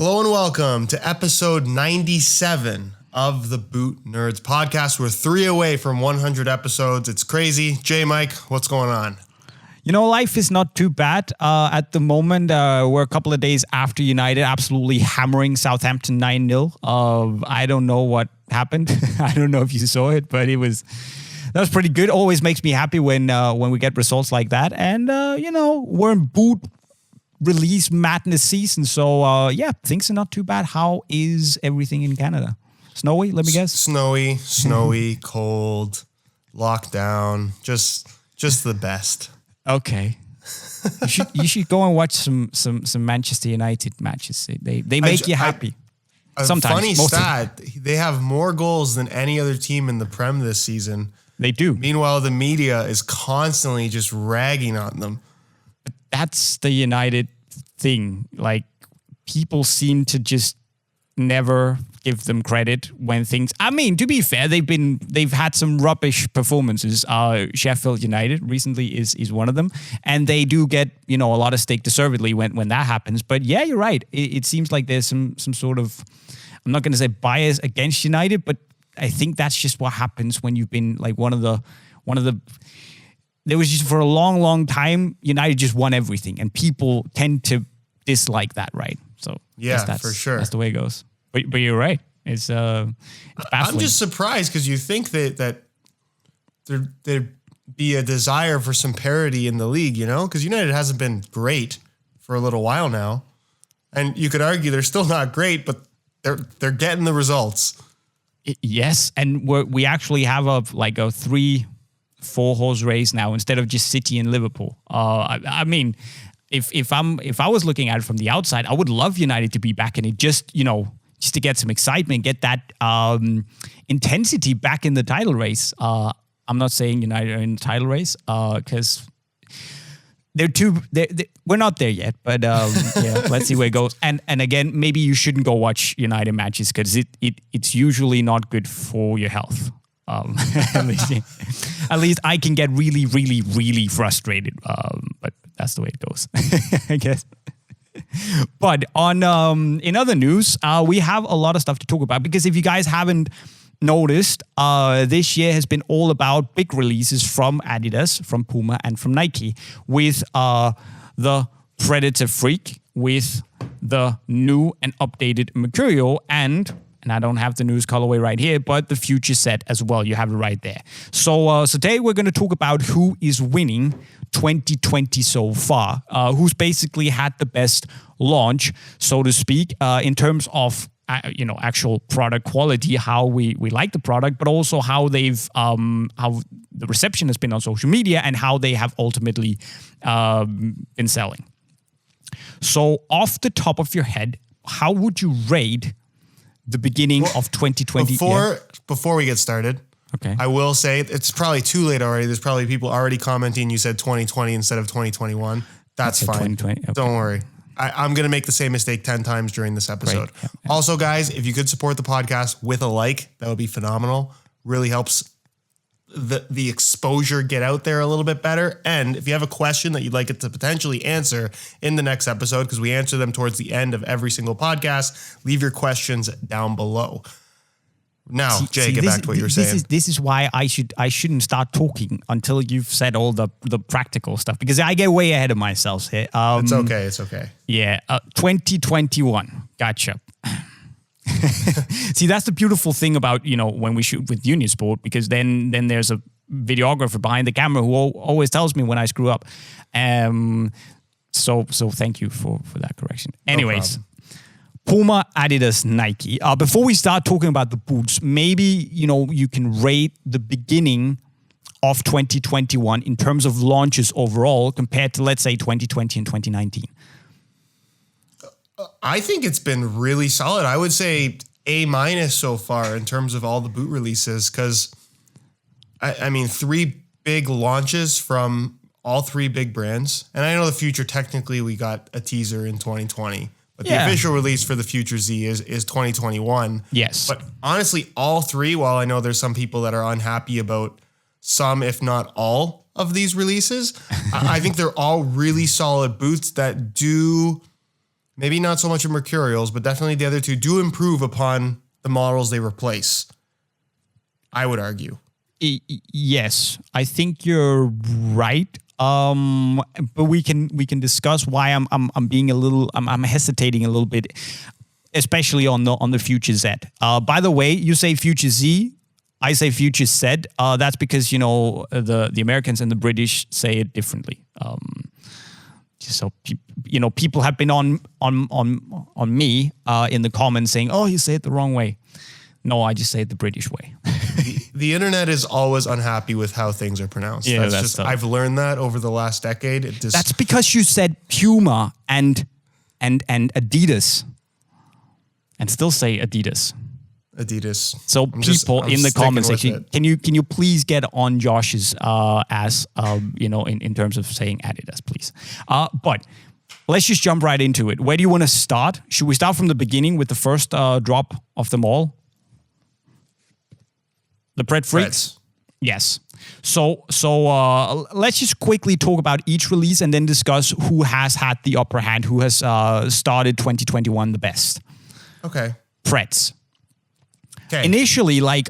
Hello and welcome to episode 97 of the Boot Nerds podcast. We're 3 away from 100 episodes. It's crazy. JayMike, what's going on? You know, life is not too bad. At the moment, we're a couple of days after United absolutely hammering Southampton 9-0. I don't know what happened. I don't know if you saw it, but that was pretty good. Always makes me happy when we get results like that. And, we're in boot release madness season. So, things are not too bad. How is everything in Canada? Snowy, let me guess? Snowy, cold, lockdown, just the best. Okay. You should go and watch some Manchester United matches. They make you happy. Sometimes. Funny stat, they have more goals than any other team in the Prem this season. They do. Meanwhile, the media is constantly just ragging on them. That's the United thing. Like, people seem to just never give them credit when things. I mean, to be fair, they've had some rubbish performances. Sheffield United recently is one of them, and they do get a lot of stick deservedly when that happens. But yeah, you're right. It seems like there's some sort of, I'm not going to say bias against United, but I think that's just what happens when you've been like one of the. There was just for a long time, United just won everything, and people tend to dislike that, right? So yeah, for sure, that's the way it goes. But you're right. It's baffling. I'm just surprised because you think that there'd be a desire for some parity in the league, because United hasn't been great for a little while now, and you could argue they're still not great, but they're getting the results. Yes, and we actually have a 3-4 horse race now instead of just City and Liverpool. I mean, if I was looking at it from the outside, I would love United to be back in it, just to get some excitement, get that intensity back in the title race. I'm not saying United are in the title race because we're not there yet, but let's see where it goes. And again, maybe you shouldn't go watch United matches because it's usually not good for your health. At least I can get really, really, really frustrated. But that's the way it goes, I guess. But on in other news, we have a lot of stuff to talk about because if you guys haven't noticed, this year has been all about big releases from Adidas, from Puma, and from Nike with the Predator Freak, with the new and updated Mercurial, and I don't have the news colorway right here, but the Future Z as well. You have it right there. So today we're going to talk about who is winning 2020 so far, who's basically had the best launch, so to speak, in terms of actual product quality, how we like the product, but also how they've how the reception has been on social media and how they have ultimately been selling. So off the top of your head, how would you rate the beginning of 2020? Before we get started, okay, I will say it's probably too late already. There's probably people already commenting you said 2020 instead of 2021. That's fine. 2020. Okay. Don't worry. I'm going to make the same mistake 10 times during this episode. Yeah. Also, guys, if you could support the podcast with a like, that would be phenomenal. Really helps the exposure get out there a little bit better. And if you have a question that you'd like it to potentially answer in the next episode, because we answer them towards the end of every single podcast, leave your questions down below. Now, Jay, get back to what you were saying. This is why I shouldn't start talking until you've said all the practical stuff, because I get way ahead of myself here. It's okay. Yeah, 2021. Gotcha. See, that's the beautiful thing about, when we shoot with Unisport, because then there's a videographer behind the camera who always tells me when I screw up. So thank you for that correction. Anyways, Puma, Adidas, Nike. Before we start talking about the boots, maybe, you can rate the beginning of 2021 in terms of launches overall compared to, let's say, 2020 and 2019. I think it's been really solid. I would say A- so far in terms of all the boot releases, because I mean, 3 big launches from all 3 big brands. And I know the Future, technically we got a teaser in 2020, but the official release for the Future Z is 2021. Yes. But honestly, all 3, while I know there's some people that are unhappy about some, if not all of these releases, I think they're all really solid boots that do maybe not so much of Mercurials, but definitely the other two do improve upon the models they replace. I would argue. Yes, I think you're right. But we can discuss why I'm being a little I'm hesitating a little bit, especially on the Future Z. By the way, you say Future Z, I say Future Z. That's because the Americans and the British say it differently. So people have been on me in the comments saying, "Oh, you say it the wrong way." No, I just say it the British way. The internet is always unhappy with how things are pronounced. Yeah, that's just I've learned that over the last decade. That's because you said Puma and Adidas, and still say Adidas. So people in the comment section, can you please get on Josh's ass, in terms of saying Adidas, please. But let's just jump right into it. Where do you want to start? Should we start from the beginning with the first drop of them all? The Pred Freaks? Yes. So let's just quickly talk about each release and then discuss who has had the upper hand, who has started 2021 the best. Okay. Preds. Okay. Initially, it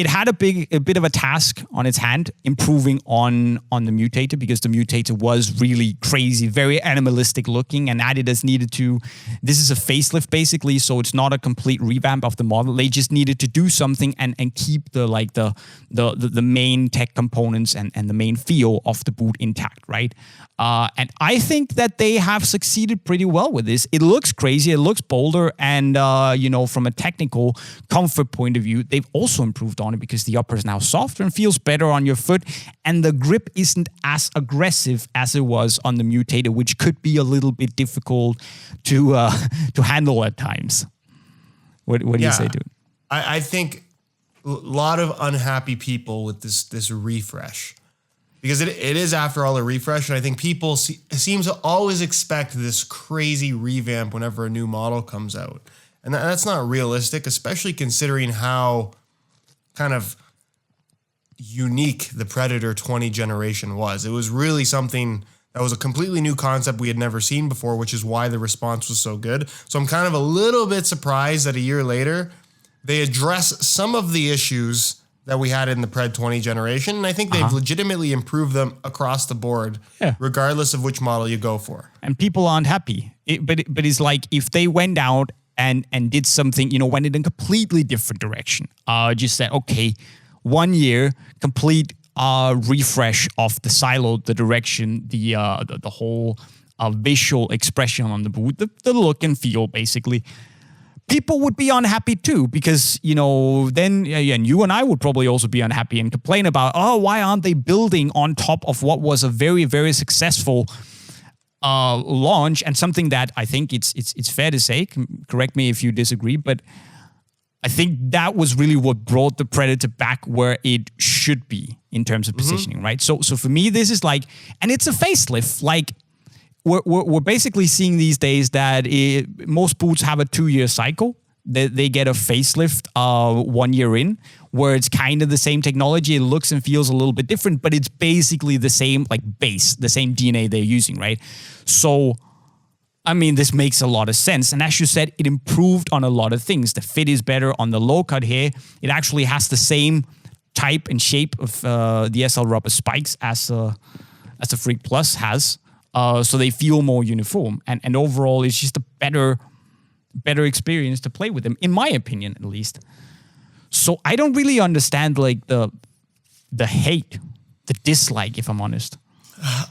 had a bit of a task on its hand, improving on the Mutator, because the Mutator was really crazy, very animalistic looking, and Adidas needed to. This is a facelift basically, so it's not a complete revamp of the model. They just needed to do something and keep the main tech components and the main feel of the boot intact, right? And I think that they have succeeded pretty well with this. It looks crazy, it looks bolder, and from a technical comfort point of view, they've also improved on it because the upper is now softer and feels better on your foot, and the grip isn't as aggressive as it was on the Mutator, which could be a little bit difficult to handle at times. What do you say to it? I think a lot of unhappy people with this refresh. Because it is, after all, a refresh, and I think people seem to always expect this crazy revamp whenever a new model comes out. And that's not realistic, especially considering how kind of unique the Predator 20 generation was. It was really something that was a completely new concept we had never seen before, which is why the response was so good. So I'm kind of a little bit surprised that a year later, they address some of the issues that we had in the Pred 20 generation. And I think they've legitimately improved them across the board, regardless of which model you go for. And people aren't happy. But it's like if they went out and did something, went in a completely different direction. Just said, okay, 1 year, complete refresh of the silo, the direction, the whole visual expression on the boot, the look and feel, basically. People would be unhappy too, because, then, and you and I would probably also be unhappy and complain about, why aren't they building on top of what was a very, very successful launch, and something that I think it's fair to say, correct me if you disagree, but I think that was really what brought the Predator back where it should be in terms of positioning, right? So for me, this is and it's a facelift, We're basically seeing these days that most boots have a 2-year cycle. They get a facelift 1 year in, where it's kind of the same technology. It looks and feels a little bit different, but it's basically the same base, the same DNA they're using, right? So, I mean, this makes a lot of sense. And as you said, it improved on a lot of things. The fit is better on the low cut here. It actually has the same type and shape of the SL rubber spikes as the Freak Plus has. So they feel more uniform, and overall it's just a better experience to play with them, in my opinion, at least. So I don't really understand the hate, the dislike, if I'm honest.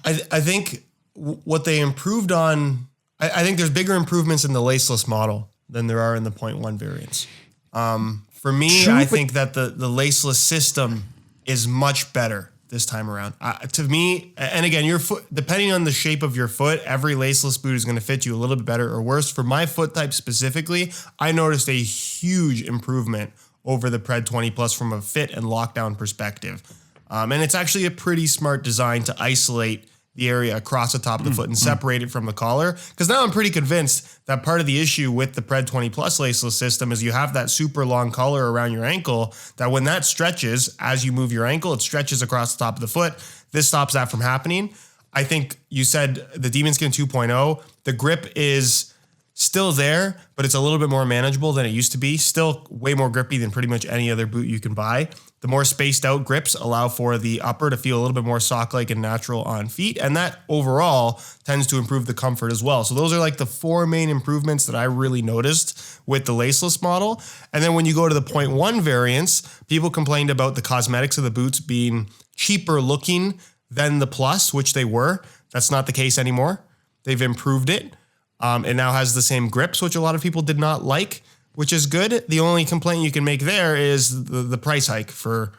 I think what they improved on, I think there's bigger improvements in the laceless model than there are in the 0.1 variants. For me, I think that the laceless system is much better this time around. To me, and again, your foot, depending on the shape of your foot, every laceless boot is going to fit you a little bit better or worse. For my foot type specifically, I noticed a huge improvement over the Pred 20 Plus from a fit and lockdown perspective. And it's actually a pretty smart design to isolate the area across the top of the foot and separate it from the collar. Because now I'm pretty convinced that part of the issue with the Pred 20 Plus laceless system is you have that super long collar around your ankle that when that stretches, as you move your ankle, it stretches across the top of the foot. This stops that from happening. I think you said the Demon Skin 2.0, the grip is still there, but it's a little bit more manageable than it used to be. Still way more grippy than pretty much any other boot you can buy. The more spaced out grips allow for the upper to feel a little bit more sock-like and natural on feet. And that overall tends to improve the comfort as well. So those are like the 4 main improvements that I really noticed with the laceless model. And then when you go to the 0.1 variants, people complained about the cosmetics of the boots being cheaper looking than the Plus, which they were. That's not the case anymore. They've improved it. It now has the same grips, which a lot of people did not like, which is good. The only complaint you can make there is the price hike for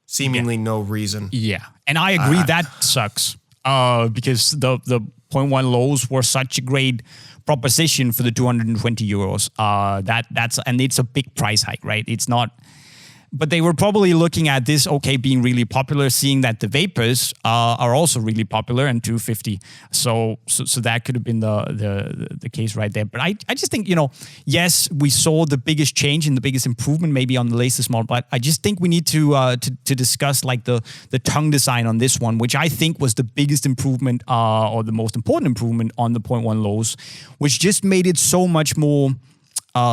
seemingly no reason. Yeah. And I agree that sucks because the 0.1 lows were such a great proposition for the 220 euros. And it's a big price hike, right? It's not... But they were probably looking at this, being really popular, seeing that the Vapors are also really popular and 250. So that could have been the case right there. But I just think, yes, we saw the biggest change and the biggest improvement maybe on the latest model, but I just think we need to discuss like the tongue design on this one, which I think was the biggest improvement or the most important improvement on the 0.1 lows, which just made it so much more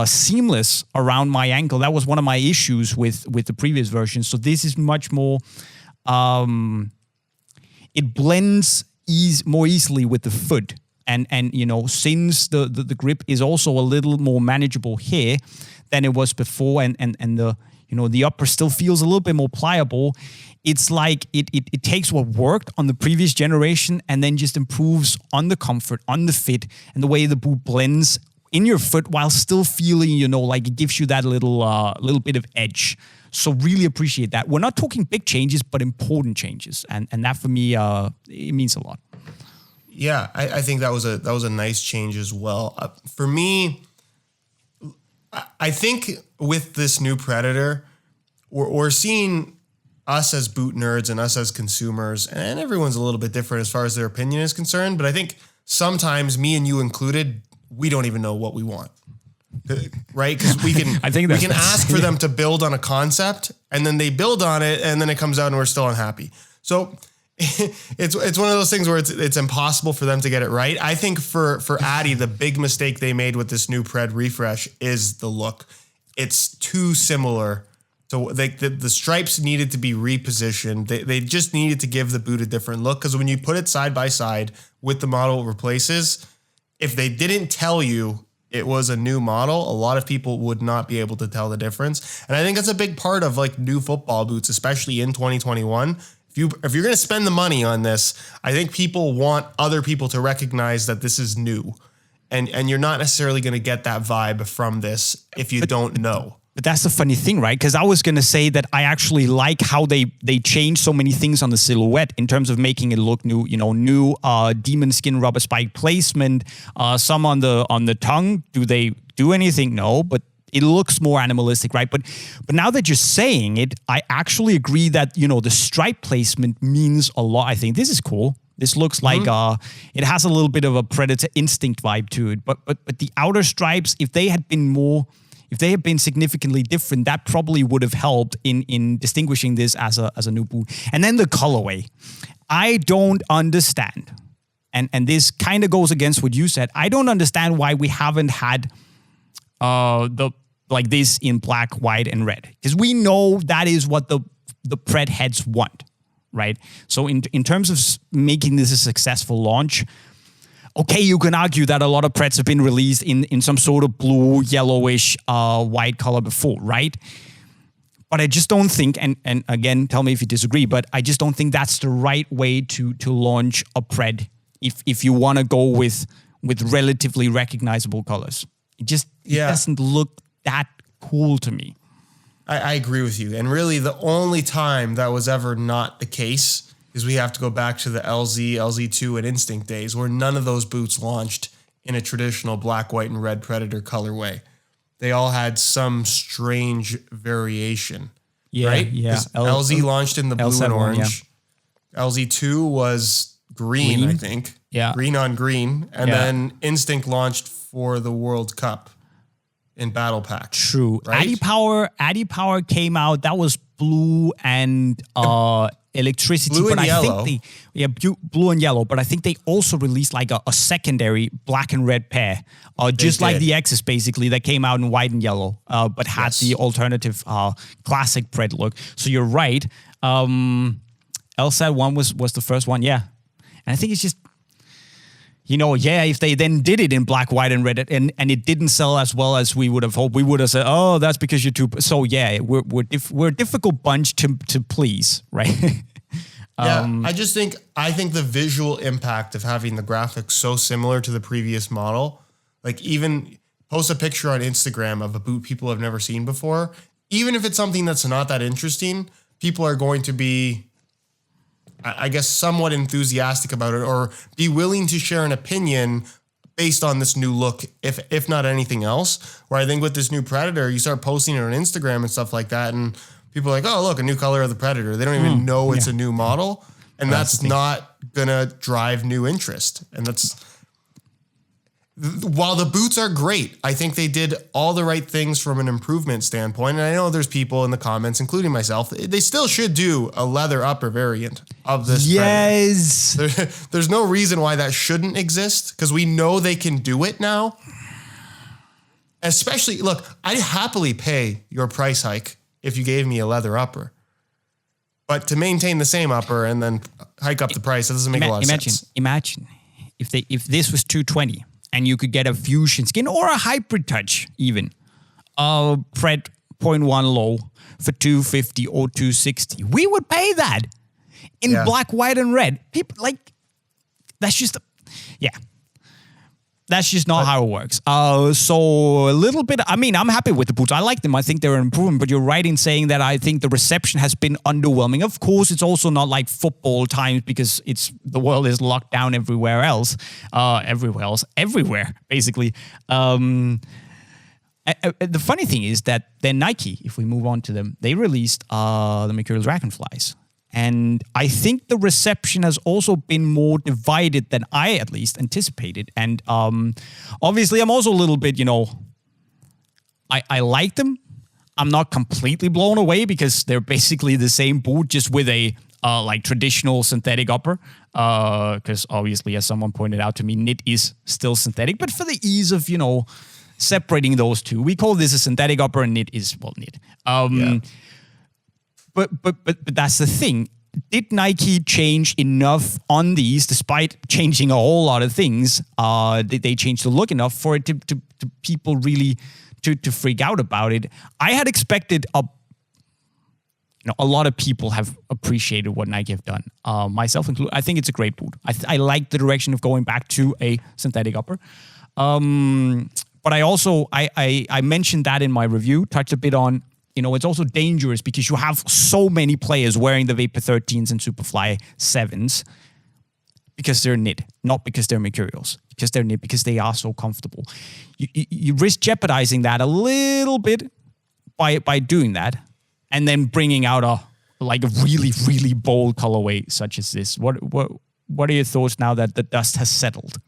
seamless around my ankle. That was one of my issues with the previous version. So this is much more, it blends more easily with the foot. And since the grip is also a little more manageable here than it was before, and the upper still feels a little bit more pliable, it's like it takes what worked on the previous generation and then just improves on the comfort, on the fit, and the way the boot blends in your foot while still feeling, like it gives you that little bit of edge. So really appreciate that. We're not talking big changes, but important changes. And that for me, it means a lot. Yeah, I think that was a nice change as well. For me, I think with this new Predator, we're seeing us as boot nerds and us as consumers, and everyone's a little bit different as far as their opinion is concerned, but I think sometimes, me and you included, we don't even know what we want, right? Because we can ask for them to build on a concept, and then they build on it, and then it comes out and we're still unhappy. So it's one of those things where it's impossible for them to get it right. I think for Adi, the big mistake they made with this new Pred refresh is the look. It's too similar. So the stripes needed to be repositioned. They just needed to give the boot a different look, because when you put it side by side with the model it replaces, if they didn't tell you it was a new model, a lot of people would not be able to tell the difference. And I think that's a big part of like new football boots, especially in 2021. If you're going to spend the money on this, I think people want other people to recognize that this is new. And you're not necessarily going to get that vibe from this if you don't know. But that's the funny thing, right? Because I was going to say that I actually like how they changed so many things on the silhouette in terms of making it look new. New demon skin rubber spike placement. Some on the tongue. Do they do anything? No, but it looks more animalistic, right? But now that you're saying it, I actually agree that the stripe placement means a lot. I think this is cool. This looks like it has a little bit of a Predator instinct vibe to it. But the outer stripes, if they had been significantly different, that probably would have helped in distinguishing this as a new boot. And then the colorway. I don't understand. And this kind of goes against what you said. I don't understand why we haven't had like this in black, white, and red. Because we know that is what the Pred heads want, right? So in terms of making this a successful launch, okay, you can argue that a lot of Preds have been released in some sort of blue, yellowish, white color before, right? But I just don't think, and again, tell me if you disagree, but I just don't think that's the right way to launch a Pred if you want to go with relatively recognizable colors. It doesn't look that cool to me. I agree with you. And really the only time that was ever not the case is we have to go back to the LZ, LZ2, and Instinct days, where none of those boots launched in a traditional black, white, and red Predator colorway. They all had some strange variation, right? Yeah. LZ launched in the blue and orange. Yeah. LZ2 was green, I think. Yeah. Green on green. And then Instinct launched for the World Cup in Battle Pack. True. Right? Addy Power came out. That was blue and electricity. Blue and but yellow. I think blue and yellow. But I think they also released like a secondary black and red pair, just like the X's basically, that came out in white and yellow, but had the alternative classic Pred look. So you're right. LSAT 1 was the first one, yeah. And I think it's just, if they then did it in black, white, and red, and it didn't sell as well as we would have hoped, we would have said, oh, that's because you're too. So yeah, we're a difficult bunch to please, right? I think the visual impact of having the graphics so similar to the previous model, like even post a picture on Instagram of a boot people have never seen before, even if it's something that's not that interesting, people are going to be, I guess, somewhat enthusiastic about it or be willing to share an opinion based on this new look, if not anything else. Where I think with this new Predator, you start posting it on Instagram and stuff like that, and people are like, oh, look, a new color of the Predator. They don't even know it's a new model, and that's not going to drive new interest. And while the boots are great, I think they did all the right things from an improvement standpoint. And I know there's people in the comments, including myself, they still should do a leather upper variant of this. Yes. There's no reason why that shouldn't exist, because we know they can do it now. Especially, look, I'd happily pay your price hike if you gave me a leather upper. But to maintain the same upper and then hike up the price, that doesn't make a lot of sense. Imagine if this was $220 and you could get a fusion skin or a hybrid touch even, Pred 0.1 low for $250 or $260. We would pay that in black, white, and red. People like, that's just, that's just not how it works. So a little bit, I'm happy with the boots. I like them. I think they're an improvement, but you're right in saying that I think the reception has been underwhelming. Of course, it's also not like football times because the world is locked down everywhere, basically. The funny thing is that then Nike, if we move on to them, they released the Mercurial Dragonflies. And I think the reception has also been more divided than I at least anticipated. And obviously, I'm also a little bit, I like them. I'm not completely blown away because they're basically the same boot, just with a like traditional synthetic upper. Because obviously, as someone pointed out to me, knit is still synthetic. But for the ease of, separating those two, we call this a synthetic upper and knit is, knit. But that's the thing. Did Nike change enough on these, despite changing a whole lot of things? Did they change the look enough for it to people really to freak out about it? I had expected a lot of people have appreciated what Nike have done, myself included. I think it's a great boot. I like the direction of going back to a synthetic upper. But I also I mentioned that in my review, touched a bit on. It's also dangerous because you have so many players wearing the Vapor 13s and Superfly 7s because they're knit, not because they're Mercurials, because they're knit, because they are so comfortable. You risk jeopardizing that a little bit by doing that and then bringing out a really, really bold colorway such as this. What are your thoughts now that the dust has settled?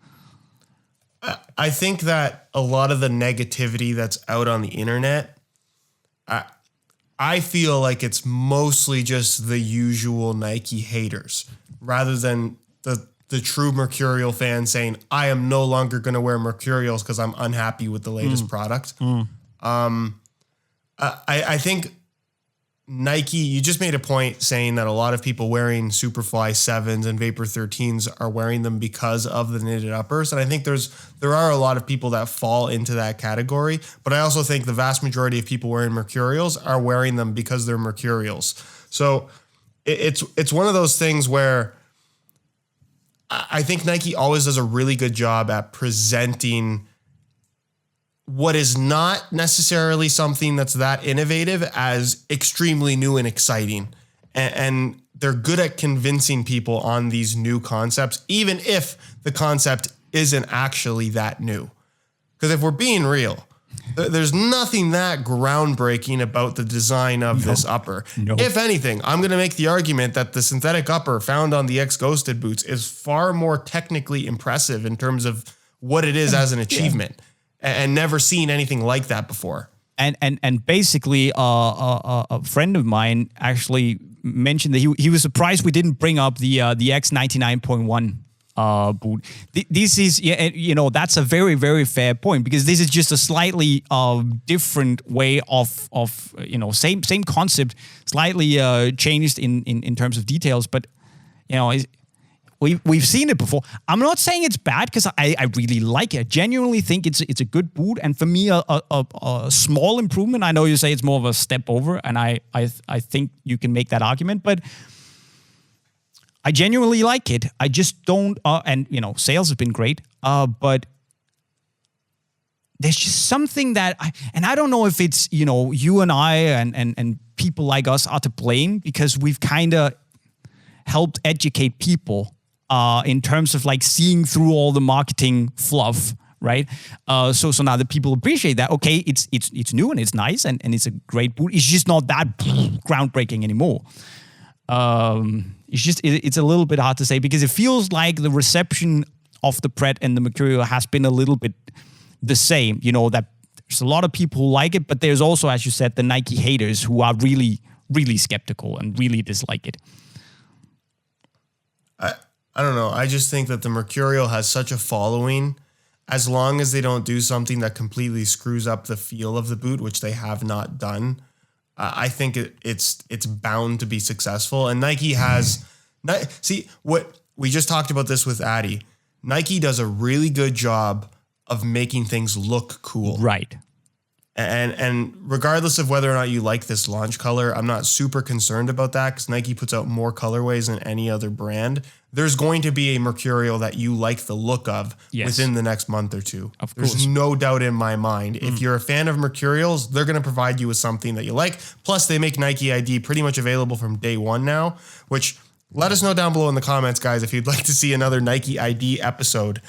I think that a lot of the negativity that's out on the internet, I feel like it's mostly just the usual Nike haters rather than the true Mercurial fan saying, I am no longer going to wear Mercurials because I'm unhappy with the latest product. I think Nike, you just made a point saying that a lot of people wearing Superfly 7s and Vapor 13s are wearing them because of the knitted uppers. And I think there are a lot of people that fall into that category. But I also think the vast majority of people wearing Mercurials are wearing them because they're Mercurials. So it's one of those things where I think Nike always does a really good job at presenting what is not necessarily something that's that innovative as extremely new and exciting. And they're good at convincing people on these new concepts, even if the concept isn't actually that new. Because if we're being real, there's nothing that groundbreaking about the design of this upper. No. If anything, I'm going to make the argument that the synthetic upper found on the X Ghosted boots is far more technically impressive in terms of what it is as an achievement. And never seen anything like that before. And basically, a friend of mine actually mentioned that he was surprised we didn't bring up the X99.1 boot. This is, that's a very, very fair point, because this is just a slightly different way of same concept, slightly changed in terms of details, but We've seen it before. I'm not saying it's bad, because I really like it. I genuinely think it's a good boot, and for me, a small improvement. I know you say it's more of a step over, and I think you can make that argument, but I genuinely like it. I just don't. And sales have been great, but there's just something that I don't know if it's you and I and people like us are to blame, because we've kind of helped educate people. In terms of like seeing through all the marketing fluff, right? So now that people appreciate that, okay, it's new and it's nice and it's a great boot. It's just not that groundbreaking anymore. It's a little bit hard to say, because it feels like the reception of the Pred and the Mercurial has been a little bit the same. That there's a lot of people who like it, but there's also, as you said, the Nike haters who are really, really skeptical and really dislike it. I don't know. I just think that the Mercurial has such a following. As long as they don't do something that completely screws up the feel of the boot, which they have not done, I think it's bound to be successful. And Nike has... See, what we just talked about this with Adi. Nike does a really good job of making things look cool. Right. And regardless of whether or not you like this launch color, I'm not super concerned about that, because Nike puts out more colorways than any other brand. There's going to be a Mercurial that you like the look of within the next month or two. Of course. There's no doubt in my mind. If you're a fan of Mercurials, they're going to provide you with something that you like. Plus, they make Nike ID pretty much available from day one now, which let us know down below in the comments, guys, if you'd like to see another Nike ID episode.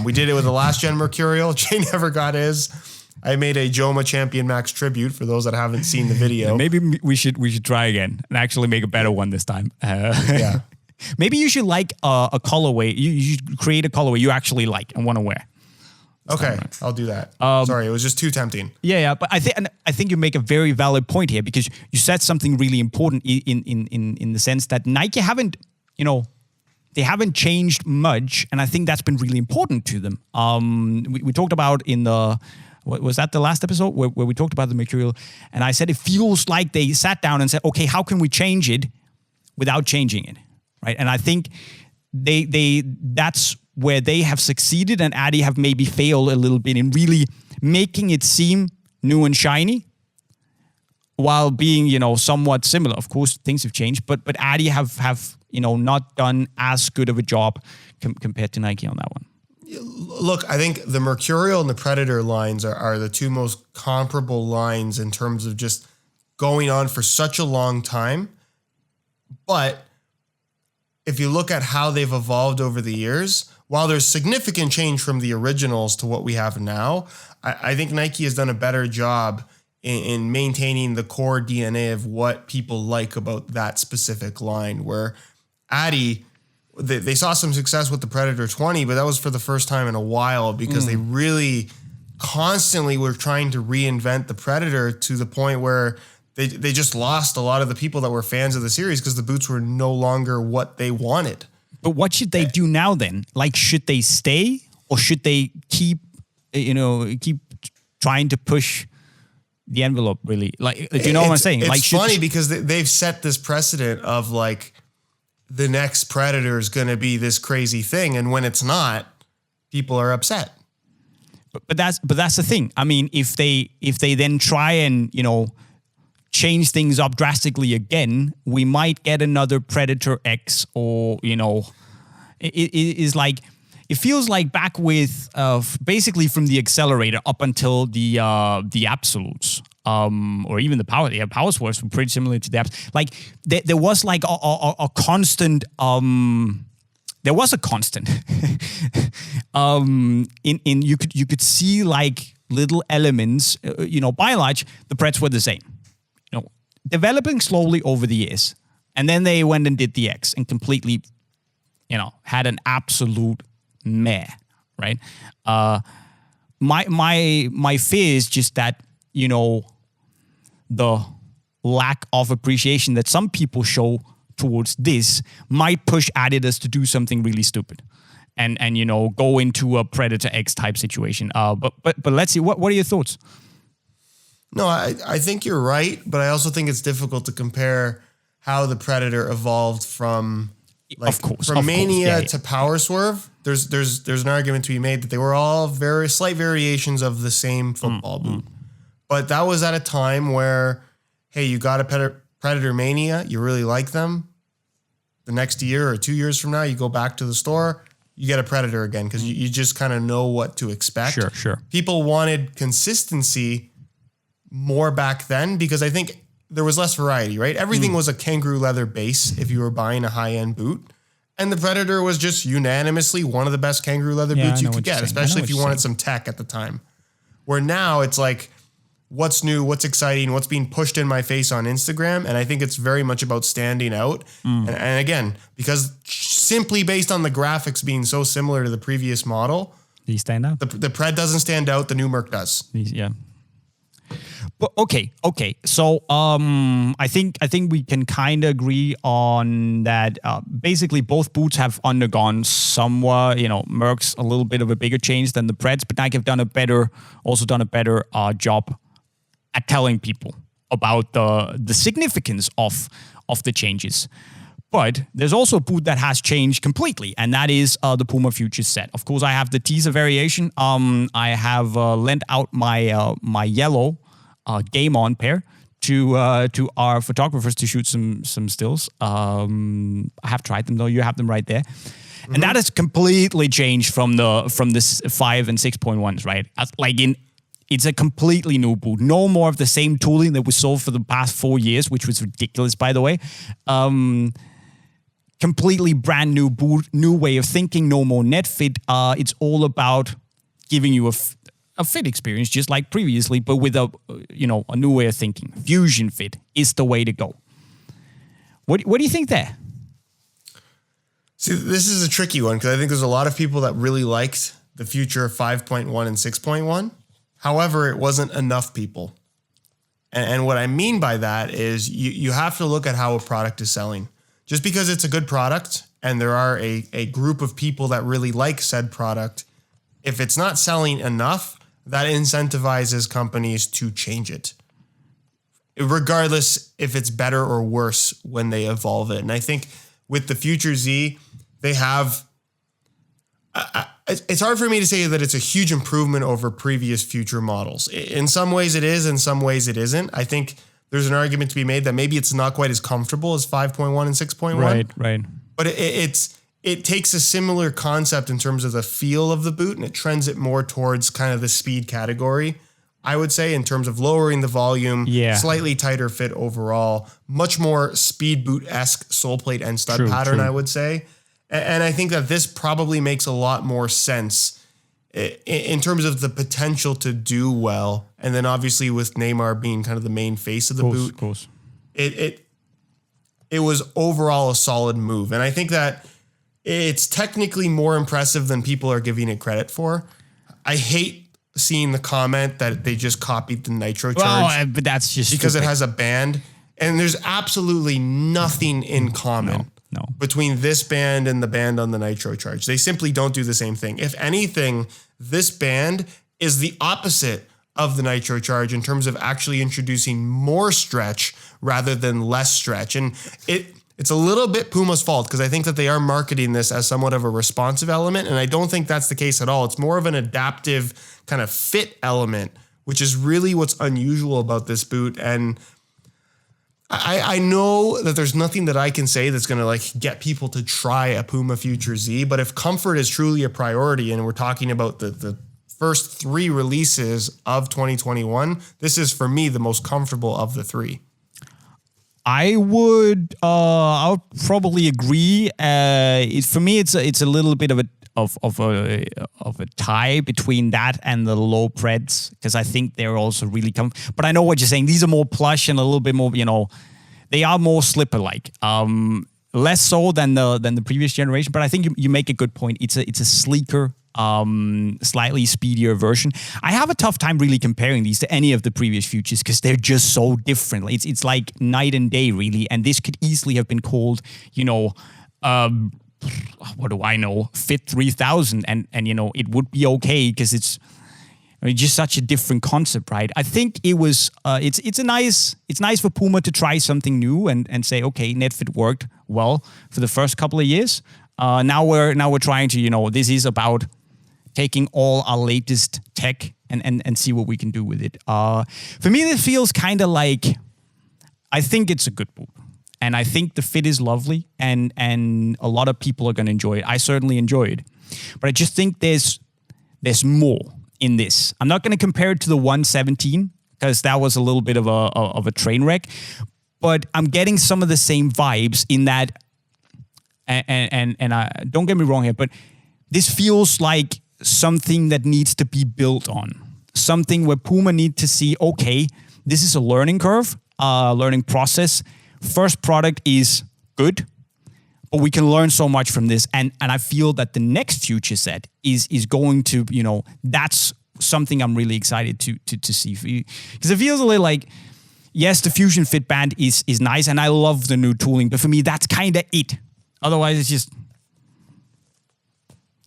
We did it with the last gen Mercurial. Jay never got his. I made a Joma Champion Max tribute for those that haven't seen the video. Maybe we should try again and actually make a better one this time. Yeah. Maybe you should like a colorway. You should create a colorway you actually like and want to wear. Okay, I'll do that. Sorry, it was just too tempting. Yeah, but I think you make a very valid point here, because you said something really important in the sense that Nike haven't, they haven't changed much, and I think that's been really important to them. We talked about in the... Was that the last episode where we talked about the Mercurial? And I said it feels like they sat down and said, okay, how can we change it without changing it, right? And I think that's where they have succeeded, and Adi have maybe failed a little bit in really making it seem new and shiny while being, somewhat similar. Of course, things have changed, but Adi have not done as good of a job compared to Nike on that one. Look, I think the Mercurial and the Predator lines are the two most comparable lines in terms of just going on for such a long time. But if you look at how they've evolved over the years, while there's significant change from the originals to what we have now, I think Nike has done a better job in maintaining the core DNA of what people like about that specific line, where Adi... They saw some success with the Predator 20, but that was for the first time in a while, because they really constantly were trying to reinvent the Predator to the point where they just lost a lot of the people that were fans of the series, because the boots were no longer what they wanted. But what should they do now then? Like, should they stay, or should they keep trying to push the envelope, really? Like, do you know what I'm saying? It's funny because they've set this precedent of like, the next Predator is going to be this crazy thing, and when it's not, people are upset. But that's the thing. I mean, if they then try and change things up drastically again, we might get another Predator X, or it is like, it feels like back with basically from the Accelerator up until the Absolutes. Or even the Power Sports were pretty similar to the apps. Like there was like a constant. There was a constant. In you could see like little elements. By and large, the Preds were the same. Developing slowly over the years, and then they went and did the X and completely, had an absolute meh. Right. My fear is just that. the lack of appreciation that some people show towards this might push Adidas to do something really stupid and go into a Predator X type situation. But let's see. What are your thoughts? No, I think you're right, but I also think it's difficult to compare how the Predator evolved from Mania to Power Swerve. There's an argument to be made that they were all very slight variations of the same football boot. But that was at a time where, hey, you got a Predator Mania, you really like them. The next year or 2 years from now, you go back to the store, you get a Predator again because you just kind of know what to expect. Sure. People wanted consistency more back then because I think there was less variety, right? Everything was a kangaroo leather base if you were buying a high-end boot. And the Predator was just unanimously one of the best kangaroo leather boots you could get, especially if you wanted some tech at the time. Where now it's like, what's new, what's exciting, what's being pushed in my face on Instagram. And I think it's very much about standing out. And again, because simply based on the graphics being so similar to the previous model, these stand out. The Pred doesn't stand out, the new Merc does. Yeah. But okay. So I think we can kind of agree on that. Basically, both boots have undergone somewhat. Merc's a little bit of a bigger change than the Preds, but Nike have done a better job at telling people about the significance of the changes. But there's also a boot that has changed completely, and that is the Puma Future Z. Of course, I have the teaser variation. I have lent out my yellow Game On pair to our photographers to shoot some stills. I have tried them though. You have them right there, and that has completely changed from the 5 and 6.1s. Right, it's a completely new boot. No more of the same tooling that we saw for the past 4 years, which was ridiculous, by the way. Completely brand new boot, new way of thinking. No more net fit. It's all about giving you a fit experience, just like previously, but with a new way of thinking. Fusion fit is the way to go. What do you think there? See, this is a tricky one because I think there's a lot of people that really liked the Future 5.1 and 6.1. However, it wasn't enough people. And what I mean by that is you have to look at how a product is selling. Just because it's a good product and there are a group of people that really like said product, if it's not selling enough, that incentivizes companies to change it, regardless if it's better or worse when they evolve it. And I think with the Future Z, they have... it's hard for me to say that it's a huge improvement over previous Future models. In some ways it is, in some ways it isn't. I think there's an argument to be made that maybe it's not quite as comfortable as 5.1 and 6.1. Right. But it takes a similar concept in terms of the feel of the boot, and it trends it more towards kind of the speed category, I would say, in terms of lowering the volume, slightly tighter fit overall, much more speed boot-esque sole plate and stud pattern, I would say. And I think that this probably makes a lot more sense in terms of the potential to do well. And then obviously with Neymar being kind of the main face of the boot, it was overall a solid move. And I think that it's technically more impressive than people are giving it credit for. I hate seeing the comment that they just copied the Nitro Charge. But that's just because stupid. It has a band. And there's absolutely nothing in common between this band and the band on the Nitro Charge. They simply don't do the same thing. If anything, this band is the opposite of the Nitro Charge in terms of actually introducing more stretch rather than less stretch. And it's a little bit Puma's fault because I think that they are marketing this as somewhat of a responsive element, and I don't think that's the case at all. It's more of an adaptive kind of fit element, which is really what's unusual about this boot. And I know that there's nothing that I can say that's going to get people to try a Puma Future Z, but if comfort is truly a priority and we're talking about the first 3 releases of 2021, this is for me the most comfortable of the 3. I would probably agree. For me, it's a little bit of a tie between that and the low Preds because I think they're also really But I know what you're saying. These are more plush and a little bit more, they are more slipper-like. Less so than the previous generation, but I think you make a good point. It's a sleeker slightly speedier version. I have a tough time really comparing these to any of the previous Futures because they're just so different. It's like night and day, really. And this could easily have been called, what do I know, Fit 3000, and it would be okay because it's just such a different concept, right? I think it was it's nice for Puma to try something new and say, okay, NetFit worked well for the first couple of years. Now we're trying to, this is about taking all our latest tech and see what we can do with it. For me, this feels kind of like, I think it's a good boot. And I think the fit is lovely, and a lot of people are going to enjoy it. I certainly enjoy it. But I just think there's more in this. I'm not going to compare it to the 117 because that was a little bit of a train wreck. But I'm getting some of the same vibes in that, and don't get me wrong here, but this feels like something that needs to be built on. Something where Puma need to see, okay, this is a learning curve, learning process. First product is good, but we can learn so much from this. And I feel that the next Future set is going to, that's something I'm really excited to see. Because it feels a little like, yes, the Fusion Fit Band is nice, and I love the new tooling, but for me, that's kind of it. Otherwise, it's just...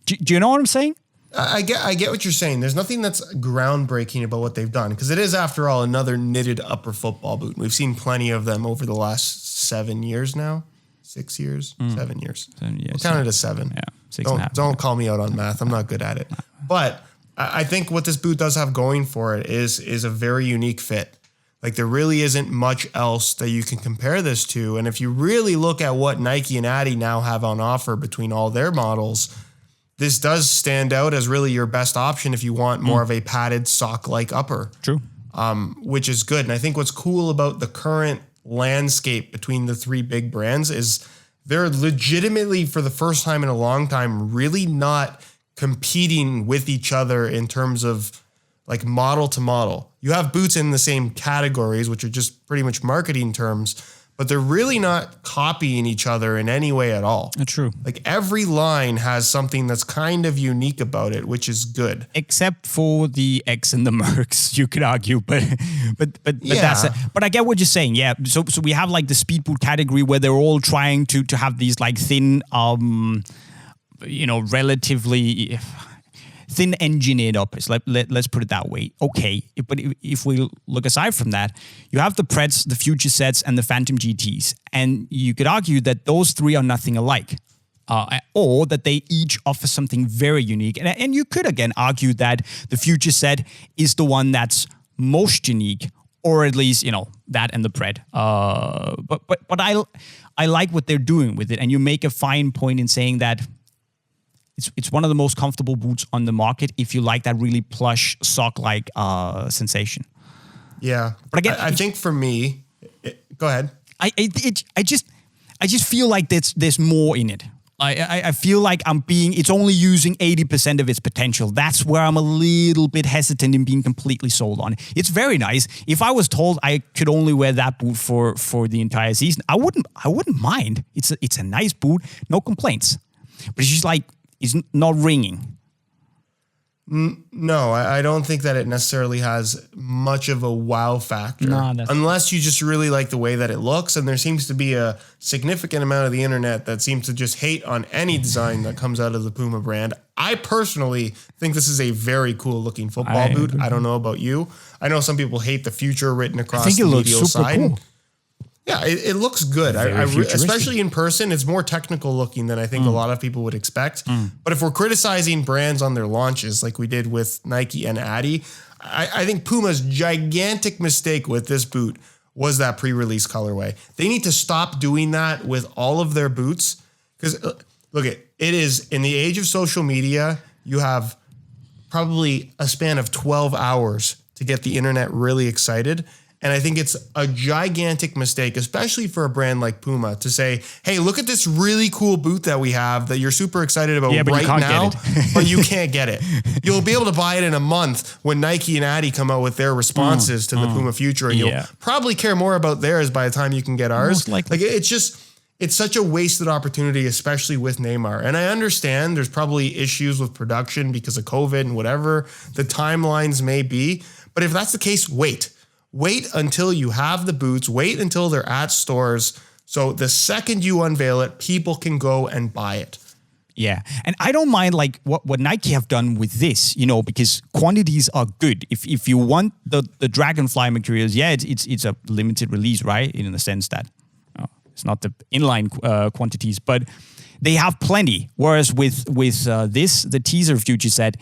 Do you know what I'm saying? I get what you're saying. There's nothing that's groundbreaking about what they've done because it is, after all, another knitted upper football boot. We've seen plenty of them over the last 7 years now. 6 years? 7 years. 7 years. We'll count it as 7. Yeah, 6.5. Don't call me out on math. I'm not good at it. But I think what this boot does have going for it is a very unique fit. Like, there really isn't much else that you can compare this to. And if you really look at what Nike and Adi now have on offer between all their models, this does stand out as really your best option if you want more of a padded sock-like upper. True. Which is good. And I think what's cool about the current landscape between the three big brands is they're legitimately, for the first time in a long time, really not competing with each other in terms of like model to model. You have boots in the same categories, which are just pretty much marketing terms, but they're really not copying each other in any way at all. That's true. Like, every line has something that's kind of unique about it, which is good. Except for the X and the Mercs, you could argue, but Yeah. that's it. But I get what you're saying. Yeah. So we have like the speed boot category where they're all trying to have these like thin, relatively thin engineered uppers. Let's put it that way. Okay, but if we look aside from that, you have the Preds, the Future Sets, and the Phantom GTs, and you could argue that those three are nothing alike, or that they each offer something very unique. And you could again argue that the Future Set is the one that's most unique, or at least that and the Pred. But I like what they're doing with it, and you make a fine point in saying that. It's one of the most comfortable boots on the market if you like that really plush sock-like sensation. Yeah, but again, I think for me, go ahead. I just feel like there's more in it. I feel like it's only using 80% of its potential. That's where I'm a little bit hesitant in being completely sold on. It's very nice. If I was told I could only wear that boot for the entire season, I wouldn't mind. It's a nice boot, no complaints. But it's just like, it's not ringing. No, I don't think that it necessarily has much of a wow factor. Unless you just really like the way that it looks. And there seems to be a significant amount of the internet that seems to just hate on any design that comes out of the Puma brand. I personally think this is a very cool looking football boot. I don't know about you. I know some people hate the future written across the medial side. Cool. Yeah, it looks good. Especially in person, it's more technical looking than I think a lot of people would expect. But if we're criticizing brands on their launches, like we did with Nike and Adi, I think Puma's gigantic mistake with this boot was that pre-release colorway. They need to stop doing that with all of their boots. Because look, it is, in the age of social media, you have probably a span of 12 hours to get the internet really excited. And I think it's a gigantic mistake, especially for a brand like Puma, to say, hey, look at this really cool boot that we have that you're super excited about right now, but you can't get it. You'll be able to buy it in a month when Nike and Adi come out with their responses to the Puma Future, and you'll probably care more about theirs by the time you can get ours. Like, it's just, it's such a wasted opportunity, especially with Neymar. And I understand there's probably issues with production because of COVID and whatever the timelines may be. But if that's the case, wait until you have the boots, wait until they're at stores. So the second you unveil it, people can go and buy it. Yeah. And I don't mind like what Nike have done with this, you know, because quantities are good. If you want the Dragonfly Mercurials, yeah, it's a limited release, right? In the sense that it's not the inline quantities, but they have plenty. Whereas with this, the teaser Future said,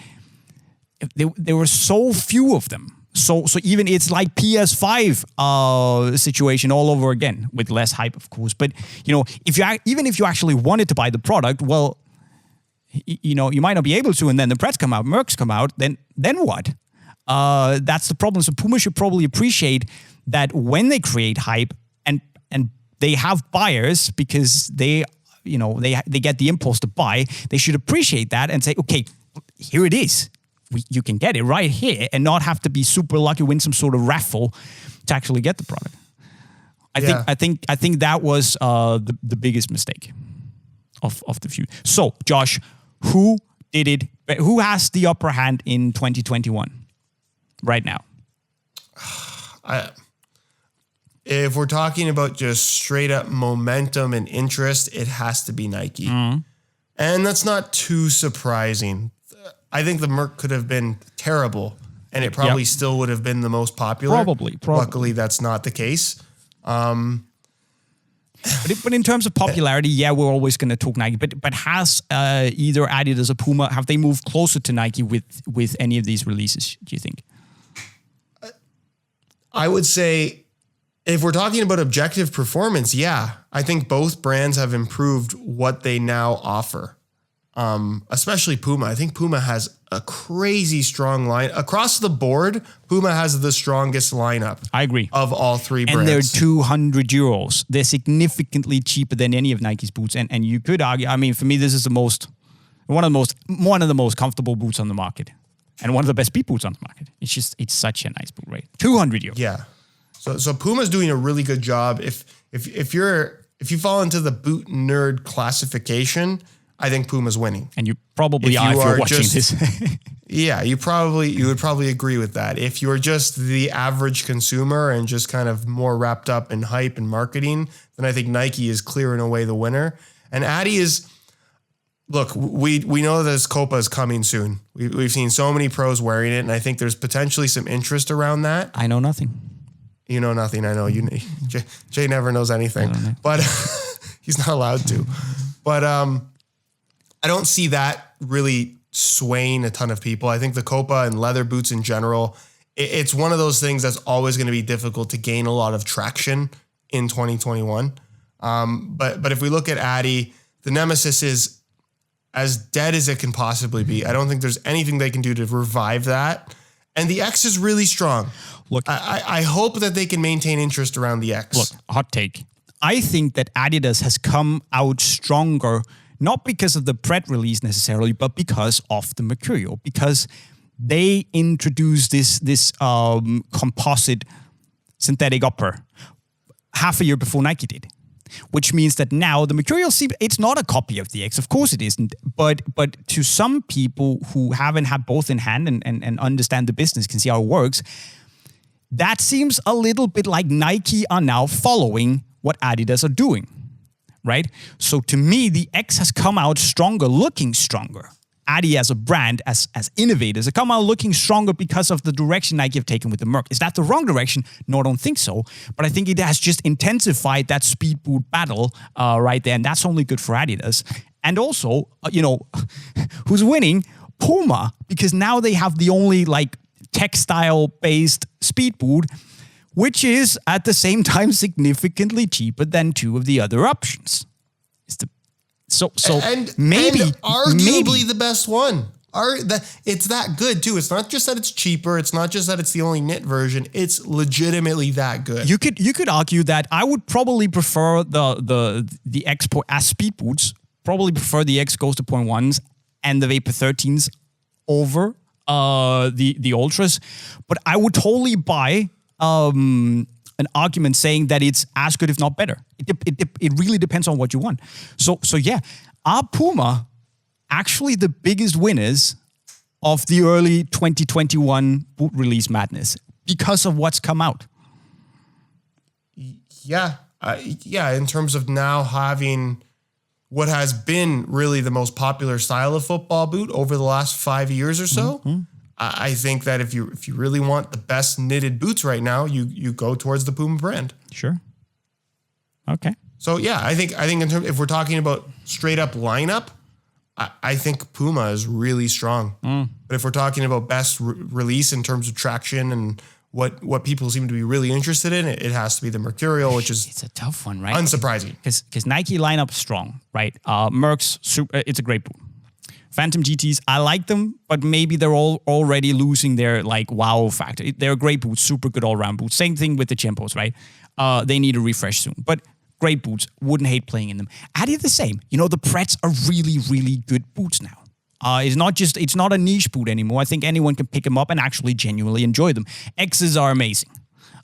there were so few of them. So even it's like PS5 situation all over again with less hype, of course. But you know, even if you actually wanted to buy the product, well, you know, you might not be able to, and then the Preds come out, Mercs come out, then what? That's the problem. So Puma should probably appreciate that when they create hype and they have buyers because they get the impulse to buy, they should appreciate that and say, okay, here it is. You can get it right here and not have to be super lucky, win some sort of raffle to actually get the product. I think that was the biggest mistake of the few. So, Josh, who did it? Who has the upper hand in 2021 right now? If we're talking about just straight up momentum and interest, it has to be Nike. Mm-hmm. And that's not too surprising. I think the Merc could have been terrible, and it probably still would have been the most popular. Probably. Luckily, that's not the case. But in terms of popularity, yeah, we're always going to talk Nike. But has either Adidas or Puma, have they moved closer to Nike with any of these releases, do you think? I would say, if we're talking about objective performance, yeah. I think both brands have improved what they now offer. Especially Puma. I think Puma has a crazy strong line. Across the board, Puma has the strongest lineup. I agree. Of all three brands. And they're €200. They're significantly cheaper than any of Nike's boots. And you could argue, I mean, for me, this is one of the most comfortable boots on the market. And one of the best beat boots on the market. It's such a nice boot, right? €200. Yeah. So Puma's doing a really good job. If you fall into the boot nerd classification, I think Puma's winning. And you probably are if you're watching this. Yeah, you would probably agree with that. If you're just the average consumer and just kind of more wrapped up in hype and marketing, then I think Nike is clearing away the winner. And Adi is, look, we know that this Copa is coming soon. We've seen so many pros wearing it, and I think there's potentially some interest around that. I know nothing. You know nothing. I know Jay never knows anything, but he's not allowed to. But I don't see that really swaying a ton of people. I think the Copa and leather boots in general, it's one of those things that's always going to be difficult to gain a lot of traction in 2021. But if we look at Adi, the Nemesis is as dead as it can possibly be. I don't think there's anything they can do to revive that. And the X is really strong. Look, I hope that they can maintain interest around the X. Look, hot take. I think that Adidas has come out stronger, not because of the Pred release necessarily, but because of the Mercurial, because they introduced this composite synthetic upper half a year before Nike did, which means that now the Mercurial, it's not a copy of the X, of course it isn't, but to some people who haven't had both in hand and understand the business, can see how it works, that seems a little bit like Nike are now following what Adidas are doing. Right? So to me, the X has come out stronger, looking stronger. Adi as a brand, as innovators, have come out looking stronger because of the direction Nike have taken with the Merc. Is that the wrong direction? No, I don't think so. But I think it has just intensified that speed boot battle right there. And that's only good for Adidas. And also, who's winning? Puma, because now they have the only textile-based speed boot, which is at the same time significantly cheaper than two of the other options. Maybe arguably the best one. It's that good too. It's not just that it's cheaper. It's not just that it's the only knit version. It's legitimately that good. You could argue that I would probably prefer the X as speed boots. Probably prefer the X Ghost 0.1s and the Vapor 13s over the Ultras. But I would totally buy an argument saying that it's as good, if not better. It really depends on what you want. So yeah, are Puma actually the biggest winners of the early 2021 boot release madness because of what's come out? Yeah. In terms of now having what has been really the most popular style of football boot over the last 5 years or so, I think that if you really want the best knitted boots right now, you go towards the Puma brand. Sure. Okay. So yeah, I think in terms, if we're talking about straight up lineup, I think Puma is really strong. But if we're talking about best release in terms of traction and what people seem to be really interested in, it has to be the Mercurial, which is it's a tough one, right? Unsurprising. Because Nike lineup is strong, right? Mercs, it's a great boot. Phantom GTs, I like them, but maybe they're all already losing their like wow factor. They're great boots, super good all-round boots. Same thing with the Chempos, right? They need a refresh soon. But great boots, wouldn't hate playing in them. Adidas the same. The Preds are really, really good boots now. It's not a niche boot anymore. I think anyone can pick them up and actually genuinely enjoy them. X's are amazing.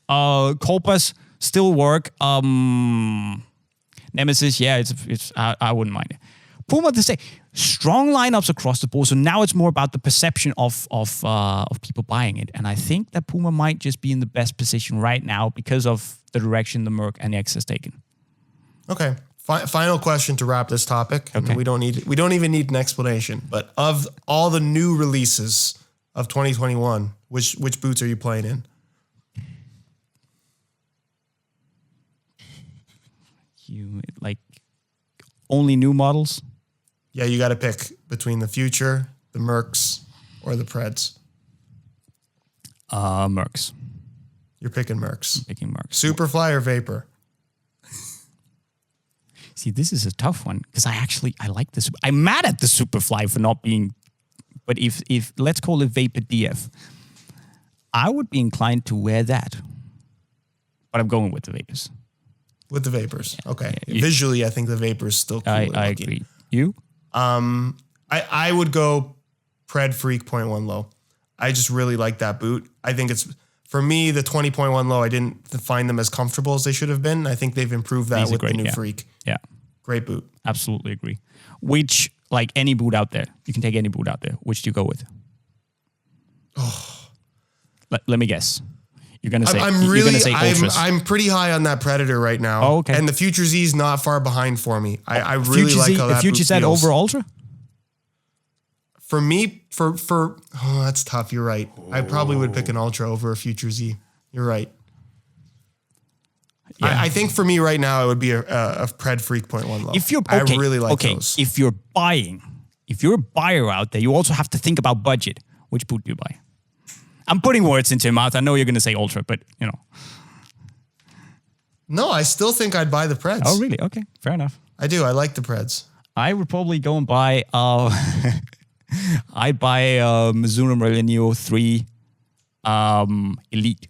Copas still work. Nemesis, yeah, I wouldn't mind it. Puma to say strong lineups across the board. So now it's more about the perception of people buying it, and I think that Puma might just be in the best position right now because of the direction the Merc and the X has taken. Okay. Final question to wrap this topic. Okay. We don't even need an explanation. But of all the new releases of 2021, which boots are you playing in? You like only new models? Yeah, you got to pick between the Future, the Mercs, or the Preds. Mercs. You're picking Mercs. I'm picking Mercs. Superfly or Vapor? See, this is a tough one because I like this. I'm mad at the Superfly for not being, but if let's call it Vapor DF, I would be inclined to wear that. But I'm going with the Vapors. With the Vapors, okay. Yeah. Visually, I think the Vapors still cool. I agree. You? I would go Pred Freak 0.1 low. I just really like that boot. I think it's, for me, the 20.1 low, I didn't find them as comfortable as they should have been. I think they've improved that with the new Freak. Yeah. Great boot. Absolutely agree. Which, like any boot out there, you can take any boot out there. Which do you go with? Oh. Let me guess. You're gonna say I'm pretty high on that Predator right now. Oh, okay. And the Future Z is not far behind for me. I really like how that boot Future Z feels. over Ultra? For me, that's tough. You're right. I probably would pick an Ultra over a Future Z. You're right. Yeah. I think for me right now, it would be a Pred Freak 0.1 low. I really like those. If you're a buyer out there, you also have to think about budget. Which boot do you buy? I'm putting words into your mouth. I know you're going to say Ultra, but No, I still think I'd buy the Preds. Oh, really? Okay, fair enough. I do. I like the Preds. I would probably go and buy. I'd buy Mizuno Merlin 3 Elite.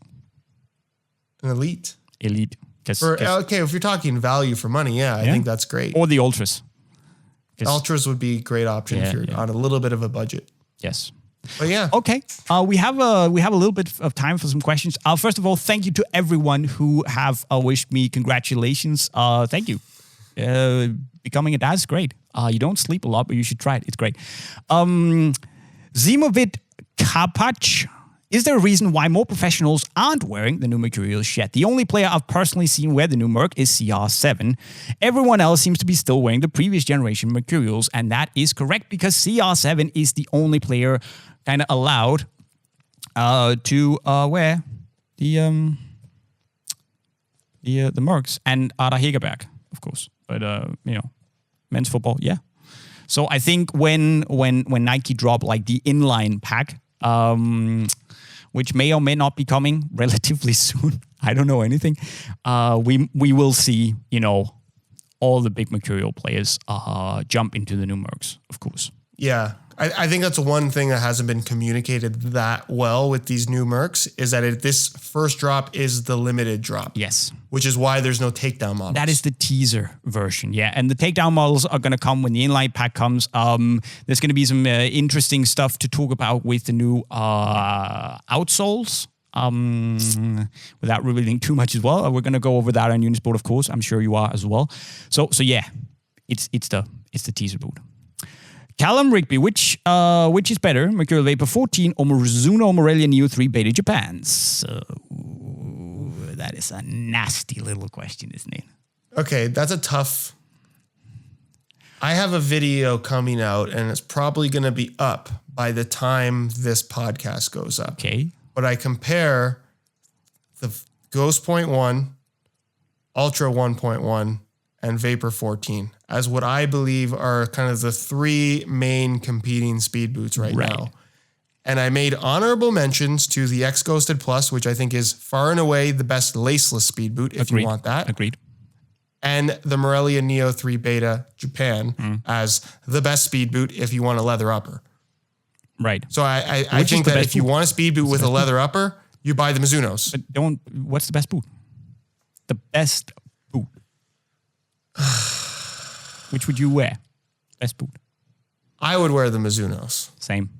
An Elite. Okay, if you're talking value for money, I think that's great. Or the Ultras. Ultras would be a great option if you're on a little bit of a budget. Yes. But yeah. Okay. We have a little bit of time for some questions. First of all, thank you to everyone who have wished me congratulations. Thank you. Becoming a dad is great. You don't sleep a lot, but you should try it. It's great. Zimovit Kapach. Is there a reason why more professionals aren't wearing the new Mercurial yet? The only player I've personally seen wear the new Merc is CR7. Everyone else seems to be still wearing the previous generation Mercurials, and that is correct because CR7 is the only player kind of allowed to wear the Mercs and Ada Hegerberg, of course. But men's football, yeah. So I think when Nike dropped like the inline pack, which may or may not be coming relatively soon. I don't know anything. We will see, all the big Mercurial players jump into the new Mercs, of course. Yeah. I think that's one thing that hasn't been communicated that well with these new Mercs is that this first drop is the limited drop. Yes. Which is why there's no takedown models. That is the teaser version, yeah. And the takedown models are going to come when the inline pack comes. There's going to be some interesting stuff to talk about with the new outsoles. Without revealing too much as well. We're gonna go over that on Unisport, of course. I'm sure you are as well. So yeah, it's the teaser boot. Callum Rigby, which is better, Mercurial Vapor 14 or Mizuno Morelia Neo 3 Beta Japan? So that is a nasty little question, isn't it? Okay, that's a tough. I have a video coming out, and it's probably going to be up by the time this podcast goes up. Okay. But I compare the Ghost Point 1, Ultra 1.1, and Vapor 14 as what I believe are kind of the three main competing speed boots right now. And I made honorable mentions to the X-Ghosted Plus, which I think is far and away the best laceless speed boot if you want that. Agreed. And the Morelia Neo 3 Beta Japan as the best speed boot if you want a leather upper. Right. So I think that if you want a speed boot with a leather upper, you buy the Mizunos. But what's the best boot? The best boot. Which would you wear? Best boot. I would wear the Mizunos. Same.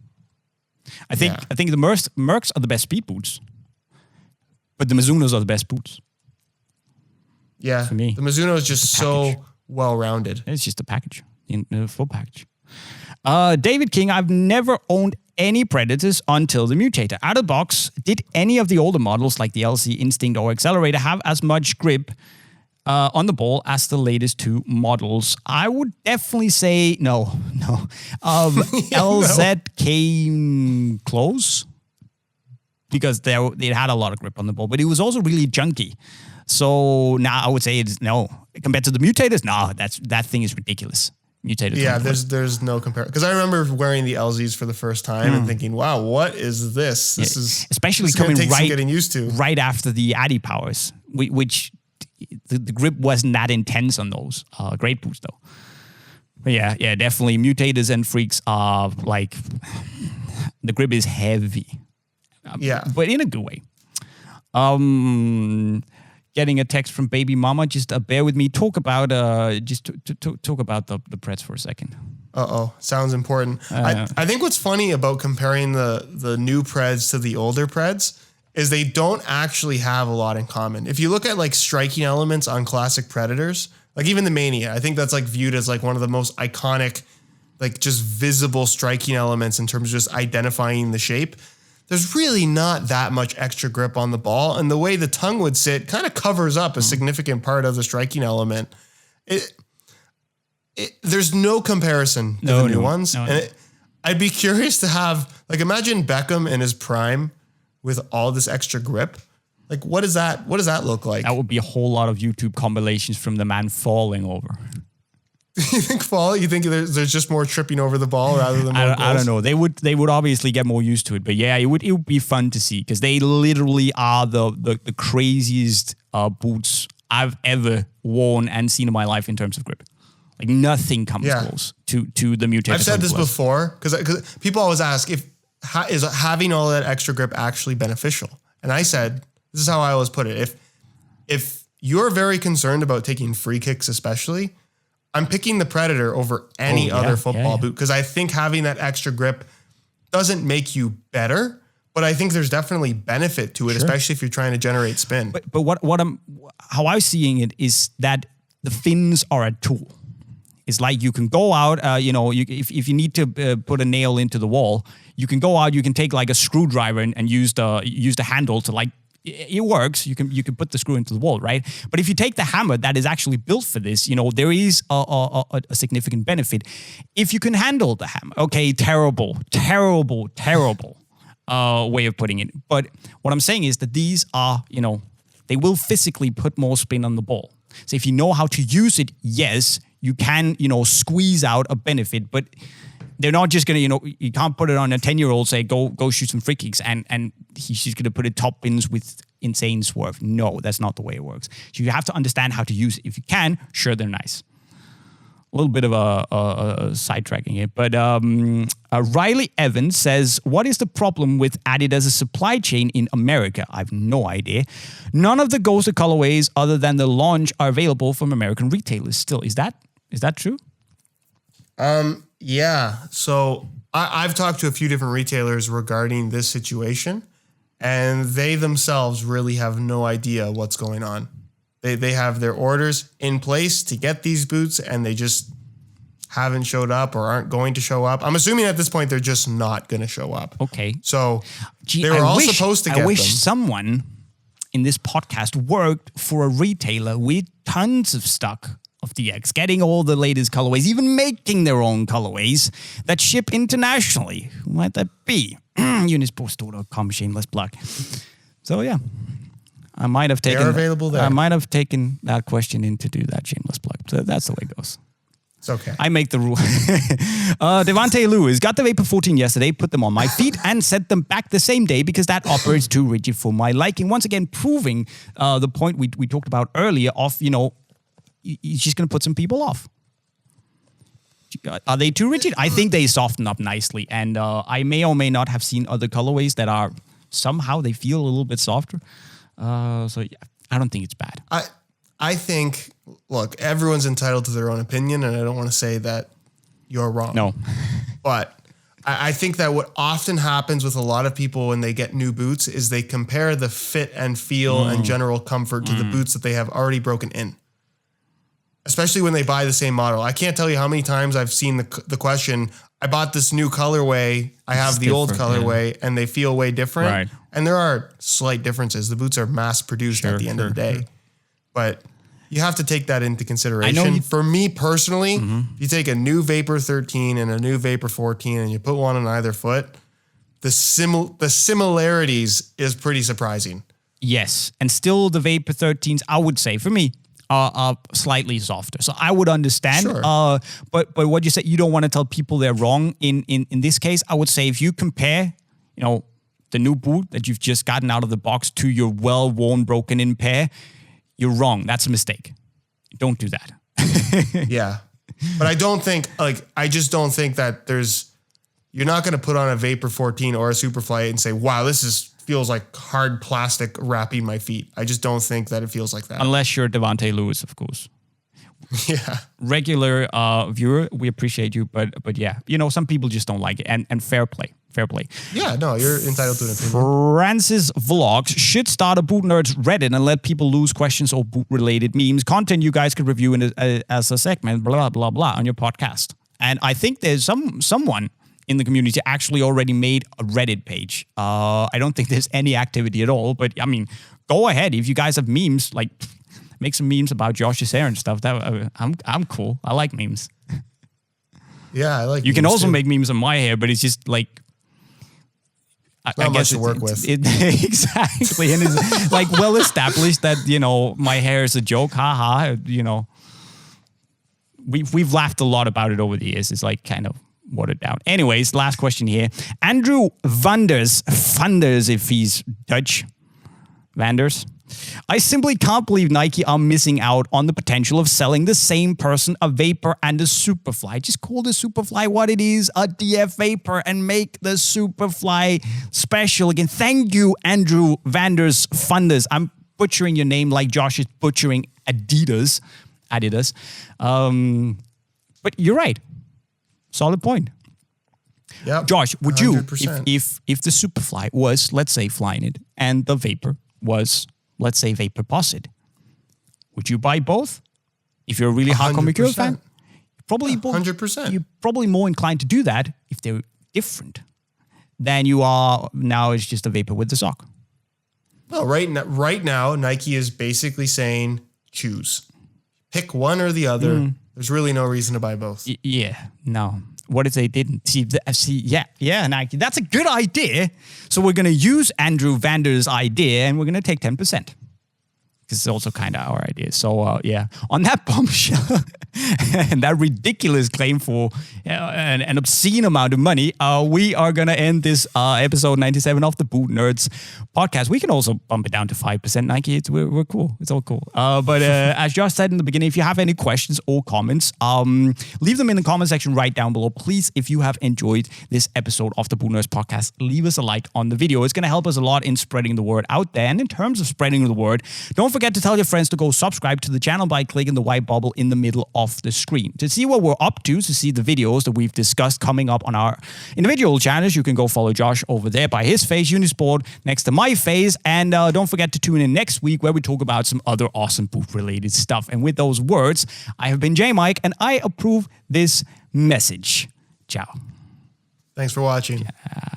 I think the Mercs are the best speed boots, but the Mizunos are the best boots. Yeah, for me, the Mizuno is just so well-rounded. It's just a package, a full package. David King, I've never owned any Predators until the Mutator. Out of the box, did any of the older models like the LC, Instinct, or Accelerator have as much grip on the ball as the latest two models? I would definitely say no. LZ came close because they had a lot of grip on the ball, but it was also really junky. So now I would say it's no. Compared to the Mutators, no, that thing is ridiculous. Mutator. Yeah, there's no comparison. Because I remember wearing the LZs for the first time and thinking, wow, what is this? This is especially coming getting used to. Right after the Adi powers, which the grip wasn't that intense on those. Great boots though. But yeah, definitely Mutators and Freaks are like the grip is heavy. But in a good way. Getting a text from baby mama. Just bear with me. Talk about talk about the Preds for a second. Sounds important. I think what's funny about comparing the new Preds to the older Preds is they don't actually have a lot in common. If you look at like striking elements on classic Predators, like even the Mania, I think that's like viewed as like one of the most iconic, like just visible striking elements in terms of just identifying the shape. There's really not that much extra grip on the ball. And the way the tongue would sit kind of covers up a significant part of the striking element. There's no comparison to the new ones. And I'd be curious to have, like, imagine Beckham in his prime with all this extra grip. Like, what does that look like? That would be a whole lot of YouTube compilations from the man falling over. You think fall? You think there's just more tripping over the ball rather than more I don't know. They would obviously get more used to it, but yeah, it would be fun to see because they literally are the craziest boots I've ever worn and seen in my life in terms of grip. Like nothing comes close to the Mutator. I've said this before because people always ask is having all that extra grip actually beneficial, and I said this is how I always put it. If you're very concerned about taking free kicks, especially, I'm picking the Predator over any other football boot because I think having that extra grip doesn't make you better, but I think there's definitely benefit to it, especially if you're trying to generate spin. But how I'm seeing it is that the fins are a tool. It's like you can go out, if you need to put a nail into the wall, you can go out, you can take like a screwdriver and use the handle to like. It works. You can put the screw into the wall, right? But if you take the hammer that is actually built for this, there is a significant benefit. If you can handle the hammer, okay, terrible way of putting it. But what I'm saying is that these are, they will physically put more spin on the ball. So if you know how to use it, yes, you can, squeeze out a benefit, but they're not just going to, you can't put it on a 10-year-old, say, go shoot some free kicks, and he's just going to put it top bins with insane swerve. No, that's not the way it works. So you have to understand how to use it. If you can, sure, they're nice. A little bit of a sidetracking here. But Riley Evans says, what is the problem with Adidas' supply chain in America? I have no idea. None of the Ghosted colorways other than the launch are available from American retailers still. Is that true? Yeah. So I've talked to a few different retailers regarding this situation. and they themselves really have no idea what's going on. They have their orders in place to get these boots, and they just haven't showed up or aren't going to show up. I'm assuming at this point they're just not going to show up. Okay. So they were all supposed to get them. I wish someone in this podcast worked for a retailer with tons of stock of the X, getting all the latest colorways, even making their own colorways that ship internationally. Who might that be? Unisport.com, shameless plug. So yeah, I might have taken. They're available there. I might have taken that question in to do that shameless plug. So that's the way it goes. It's okay. I make the rule. Devante Lewis got the Vapor 14 yesterday, put them on my feet, and sent them back the same day because that upper is too rigid for my liking. Once again, proving the point we talked about earlier of, he's just going to put some people off. Are they too rigid? I think they soften up nicely. And I may or may not have seen other colorways that are somehow they feel a little bit softer. So yeah, I don't think it's bad. I think, look, everyone's entitled to their own opinion, and I don't want to say that you're wrong. No. But I think that what often happens with a lot of people when they get new boots is they compare the fit and feel and general comfort to the boots that they have already broken in. Especially when they buy the same model. I can't tell you how many times I've seen the question, I bought this new colorway, I have the old colorway, and they feel way different. Right. And there are slight differences. The boots are mass produced at the end of the day. But you have to take that into consideration. For me personally, if you take a new Vapor 13 and a new Vapor 14 and you put one on either foot, the similarities is pretty surprising. Yes. And still the Vapor 13s, I would say, for me, are slightly softer. So I would understand. Sure. But what you said, you don't want to tell people they're wrong. In this case, I would say if you compare, the new boot that you've just gotten out of the box to your well-worn, broken-in pair, you're wrong. That's a mistake. Don't do that. Yeah. But I just don't think that you're not going to put on a Vapor 14 or a Superfly and say, wow, this feels like hard plastic wrapping my feet. I just don't think that it feels like that. Unless you're Devante Lewis, of course. Yeah. Regular viewer, we appreciate you, but yeah, some people just don't like it. And fair play. Yeah, no, you're entitled to an opinion. Francis Vlogs should start a Boot Nerds Reddit and let people lose questions or boot-related memes. Content you guys could review as a segment, blah, blah, blah, on your podcast. And I think there's someone in the community actually already made a Reddit page. I don't think there's any activity at all, but I mean, go ahead. If you guys have memes, make some memes about Josh's hair and stuff. I'm cool. I like memes. Yeah, I like. You can also make memes on my hair, but it's just like. I guess to work with. Exactly. And it's well established that, my hair is a joke. Haha. We've laughed a lot about it over the years. It's kind of watered down. Anyways, last question here. Andrew Vanders, if he's Dutch. Vanders. I simply can't believe Nike are missing out on the potential of selling the same person a Vapor and a Superfly. Just call the Superfly what it is, a DF Vapor, and make the Superfly special again. Thank you, Andrew Vanders Funders. I'm butchering your name like Josh is butchering Adidas. But you're right. Solid point. Yep, Josh, would 100%. you, if the Superfly was, let's say, Flyknit, and the Vapor was, let's say, Vapor Posit, would you buy both? If you're a really hardcore Mercurial fan, probably 100%. You're probably more inclined to do that if they're different than you are now. It's just a Vapor with the sock. Well, right now, Nike is basically saying choose, pick one or the other. There's really no reason to buy both. No. What if they didn't? Yeah, Nike. That's a good idea. So we're going to use Andrew Vander's idea and we're going to take 10%. Because it's also kind of our idea. So, on that bombshell and that ridiculous claim for an obscene amount of money, we are going to end this episode 97 of the Boot Nerds podcast. We can also bump it down to 5%, Nike. We're cool. It's all cool. But as Josh said in the beginning, if you have any questions or comments, leave them in the comment section right down below. Please, if you have enjoyed this episode of the Boot Nerds podcast, leave us a like on the video. It's going to help us a lot in spreading the word out there. And in terms of spreading the word, don't forget forget to tell your friends to go subscribe to the channel by clicking the white bubble in the middle of the screen. To see what we're up to see the videos that we've discussed coming up on our individual channels, you can go follow Josh over there by his face, Unisport, next to my face. And don't forget to tune in next week where we talk about some other awesome boot-related stuff. And with those words, I have been JayMike, and I approve this message. Ciao. Thanks for watching. Yeah.